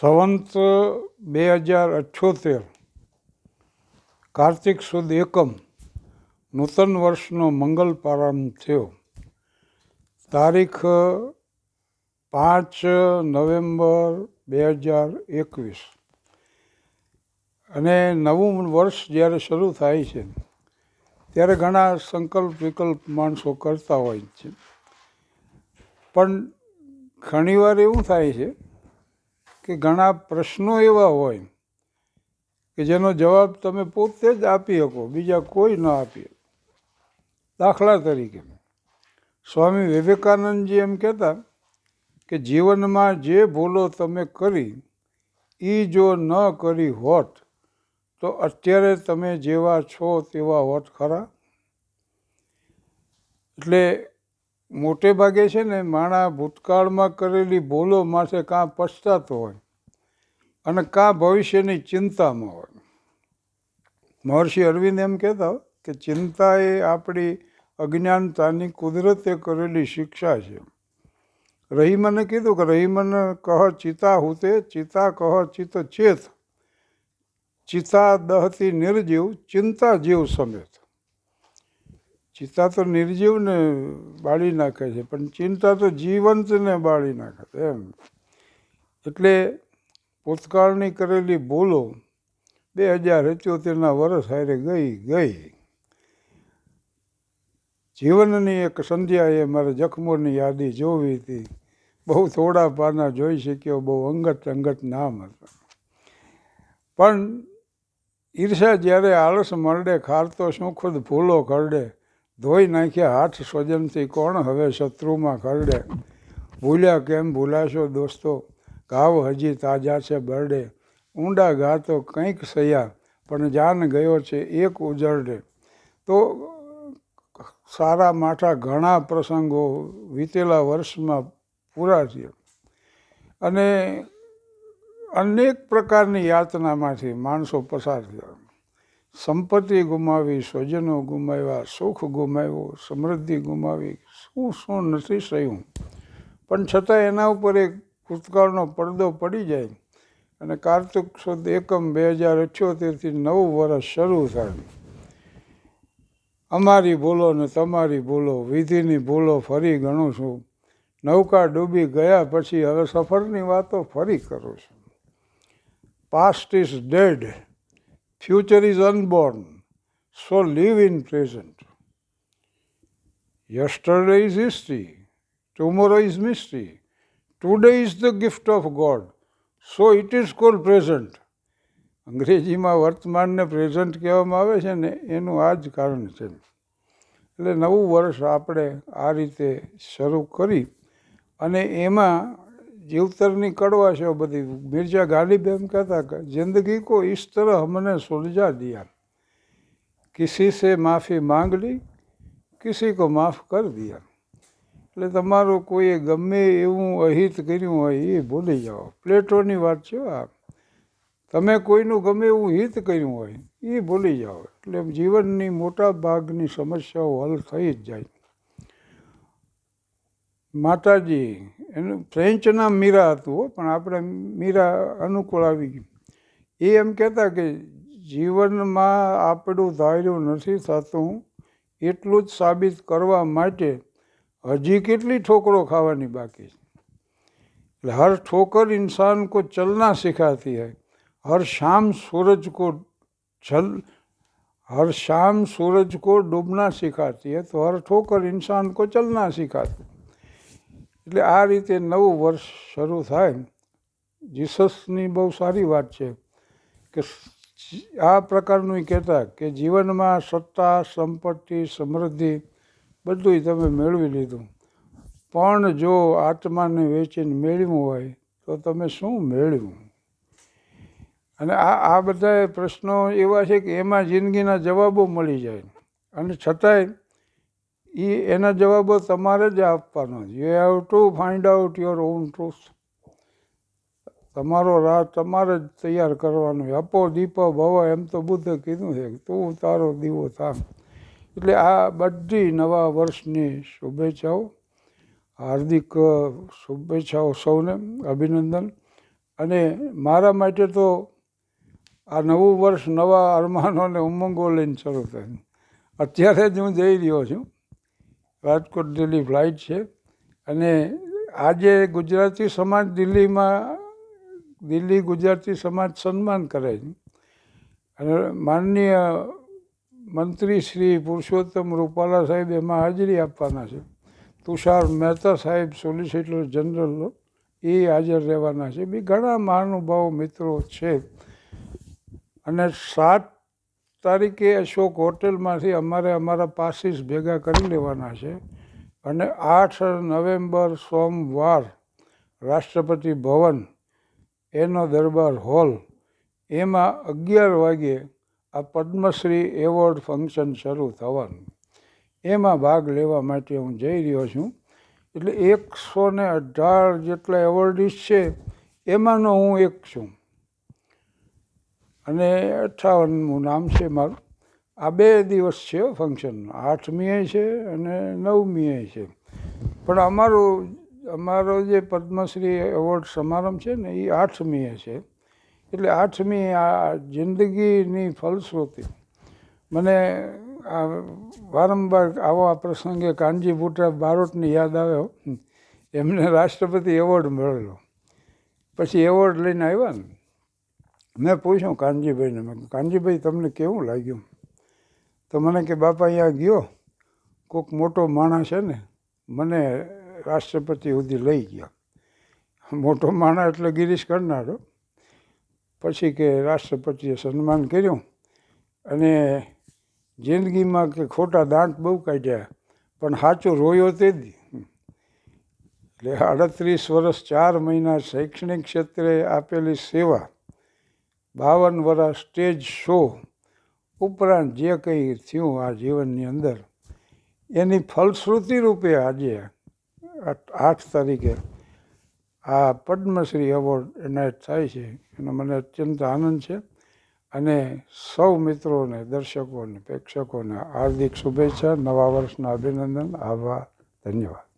સંવંત 2078 કાર્તિક સુદ એકમ નૂતન વર્ષનો મંગલ પ્રારંભ થયો. તારીખ 5 નવેમ્બર 2021 અને નવું વર્ષ જ્યારે શરૂ થાય છે ત્યારે ઘણા સંકલ્પ વિકલ્પ માણસો કરતા હોય છે, પણ ઘણીવાર એવું થાય છે કે ઘણા પ્રશ્નો એવા હોય કે જેનો જવાબ તમે પોતે જ આપી શકો, બીજા કોઈ ન આપી શકે. દાખલા તરીકે સ્વામી વિવેકાનંદજી એમ કહેતા કે જીવનમાં જે ભૂલો તમે કરી એ જો ન કરી હોત તો અત્યારે તમે જેવા છો તેવા હોત ખરા? એટલે મોટે ભાગે છે ને માણસ ભૂતકાળમાં કરેલી ભૂલો માટે કાં પછતાતો હોય અને કાં ભવિષ્યની ચિંતામાં હોય. મહર્ષિ અરવિંદ એમ કહેતા કે ચિંતા એ આપણી અજ્ઞાનતાની કુદરતે કરેલી શિક્ષા છે. રહીમને કીધું કે રહીમન કહ ચિતા હુતે ચિતા કહ ચિત ચેત ચિતા દહતી નિર્જીવ ચિંતા જીવ સમેત. ચિતા તો નિર્જીવને બાળી નાખે છે, પણ ચિંતા તો જીવંતને બાળી નાખે છે એમ. એટલે ભૂતકાળની કરેલી ભૂલો 2078ના વર્ષ હારે ગઈ. જીવનની એક સંધ્યાએ મારે જખમોની યાદી જોવી હતી. બહુ થોડા પાના જોઈ શક્યો, બહુ અંગત નામ હતા. પણ ઈર્ષા જ્યારે આળસ મરડે, ખારતો શું ખુદ ફૂલો ખરડે. ધોઈ નાખ્યા હાથ સ્વજનથી કોણ હવે શત્રુમાં ખરડે. ભૂલ્યા કેમ ભૂલાશો દોસ્તો, ઘાવ હજી તાજા છે બરડે. ઊંડા ઘા તો કંઈક સયા પણ જાન ગયો છે એક ઉજરડે. તો સારા માઠા ઘણા પ્રસંગો વીતેલા વર્ષમાં પૂરા થયા અને અનેક પ્રકારની યાતનામાંથી માણસો પસાર થયા. સંપત્તિ ગુમાવી, સ્વજનો ગુમાવ્યા, સુખ ગુમાવ્યું, સમૃદ્ધિ ગુમાવી, શું નથી સહ્યું. પણ છતાં એના ઉપર એક ભૂતકાળનો પડદો પડી જાય અને કાર્તિક સુદ એકમ 2078થી નવું વર્ષ શરૂ થાય. અમારી ભૂલો ને તમારી ભૂલો, વિધિની ભૂલો ફરી ગણું છું. નૌકા ડૂબી ગયા પછી હવે સફરની વાતો ફરી કરું છું. Past is dead, future is unborn, so live in present. Yesterday is history, tomorrow is mystery. Today is the gift of God, so it is called present. અંગ્રેજીમાં વર્તમાનને પ્રેઝન્ટ કહેવામાં આવે છે ને, એનું આ જ કારણ છે. એટલે નવું વર્ષ આપણે આ રીતે શરૂ કરી અને એમાં જીવતરની કડવાશો બધી. મિર્ઝા ગાલિબ એમ કહેતા કે જિંદગી કો ઇસ તરહ હમને સુલझा दिया, કિસી સે માફી માંગ લી, કિસી કો માફ કર દિયા. એટલે તમારું કોઈએ ગમે એવું અહિત કર્યું હોય એ ભૂલી જાઓ. પ્લેટોની વાત છે આ. તમે કોઈનું ગમે એવું હિત કર્યું હોય એ ભૂલી જાઓ. એટલે જીવનની મોટા ભાગની સમસ્યાઓ હલ થઈ જ જાય. માતાજી, એનું ફ્રેન્ચ નામ મીરા હતું, પણ આપણે મીરા અનુકૂળ આવી ગયું. એ એમ કહેતા કે જીવનમાં આપણું ધાર્યું નથી થતું એટલું જ સાબિત કરવા માટે હજી કેટલી ઠોકરો ખાવાની બાકી છે. એટલે હર ઠોકર ઇન્સાન કો ચલના સિખાતી હૈ, हर शाम सूरज को डूबना सिखाती है, तो हर ठोकर इंसान को चलना सिखाती. એટલે આ રીતે નવું વર્ષ શરૂ થાય. જીસસની બહુ સારી વાત છે કે આ પ્રકારનું કહેતા કે જીવનમાં સત્તા, સંપત્તિ, સમૃદ્ધિ બધું તમે મેળવી લીધું, પણ જો આત્માને વેચીને મેળવ્યું હોય તો તમે શું મેળવ્યું? અને આ બધા પ્રશ્નો એવા છે કે એમાં જિંદગીના જવાબો મળી જાય અને છતાંય એના જવાબો તમારે જ આપવાનો. You have to find out your own truth. તમારો રાહ તમારે જ તૈયાર કરવાનો. અપો દીપો ભવ, એમ તો બુદ્ધે કીધું છે, તું તારો દીવો થા. એટલે આ બધી નવા વર્ષની શુભેચ્છાઓ, હાર્દિક શુભેચ્છાઓ સૌને, અભિનંદન. અને મારા માટે તો આ નવું વર્ષ નવા અરમાનો અને ઉમંગો લઈને શરૂ થાય. અત્યારે જ હું જઈ રહ્યો છું. રાજકોટ દિલ્હી ફ્લાઇટ છે અને આજે ગુજરાતી સમાજ દિલ્હી ગુજરાતી સમાજ સન્માન કરે છે અને માનનીય મંત્રી શ્રી પુરુષોત્તમ રૂપાલા સાહેબ એમાં હાજરી આપવાના છે. તુષાર મહેતા સાહેબ સોલિસિટર જનરલ એ હાજર રહેવાના છે. બી ઘણા મહાનુભાવો મિત્રો છે. અને 7 તારીખે અશોક હોટલમાંથી અમારા પાસીસ ભેગા કરી લેવાના છે અને 8 નવેમ્બર સોમવાર રાષ્ટ્રપતિ ભવન એનો દરબાર હોલ એમાં 11 વાગ્યે આ પદ્મશ્રી એવોર્ડ ફંક્શન શરૂ થવાનું. એમાં ભાગ લેવા માટે હું જઈ રહ્યો છું. એટલે 118 જેટલા એવોર્ડિસ છે એમાંનો હું એક છું અને 58મું નામ છે મારું. આ 2 દિવસ છે ફંક્શન, 8મીએ છે અને 9મીએ છે. પણ અમારો જે પદ્મશ્રી એવોર્ડ સમારંભ છે ને એ 8મીએ છે. એટલે 8મી આ જિંદગીની ફલશ્રુતિ. મને વારંવાર આવા પ્રસંગે કાનજીભૂટા બારોટની યાદ આવ્યો. એમને રાષ્ટ્રપતિ એવોર્ડ મળેલો. પછી એવોર્ડ લઈને આવ્યા ને, મેં પૂછ્યું કાનજીભાઈને, મેં કાનજીભાઈ તમને કેવું લાગ્યું? તો મને કે બાપા અહીંયા ગયો, કોઈક મોટો માણસ છે ને મને રાષ્ટ્રપતિ સુધી લઈ ગયા. મોટો માણસ એટલે ગિરીશ કરનારો. પછી કે રાષ્ટ્રપતિએ સન્માન કર્યું અને જિંદગીમાં કે ખોટા દાંત બહુ કાઢ્યા પણ સાચો રોયો તે જ. એટલે 38 વર્ષ 4 મહિના શૈક્ષણિક ક્ષેત્રે આપેલી સેવા, 52 વર્ષ સ્ટેજ શો ઉપરાંત જે કંઈ થયું આ જીવનની અંદર એની ફલશ્રુતિ રૂપે આજે 8 તારીખે આ પદ્મશ્રી એવોર્ડ એનાયત થાય છે. એનો મને અત્યંત આનંદ છે અને સૌ મિત્રોને, દર્શકોને, પ્રેક્ષકોને હાર્દિક શુભેચ્છા, નવા વર્ષના અભિનંદન, આભાર, ધન્યવાદ.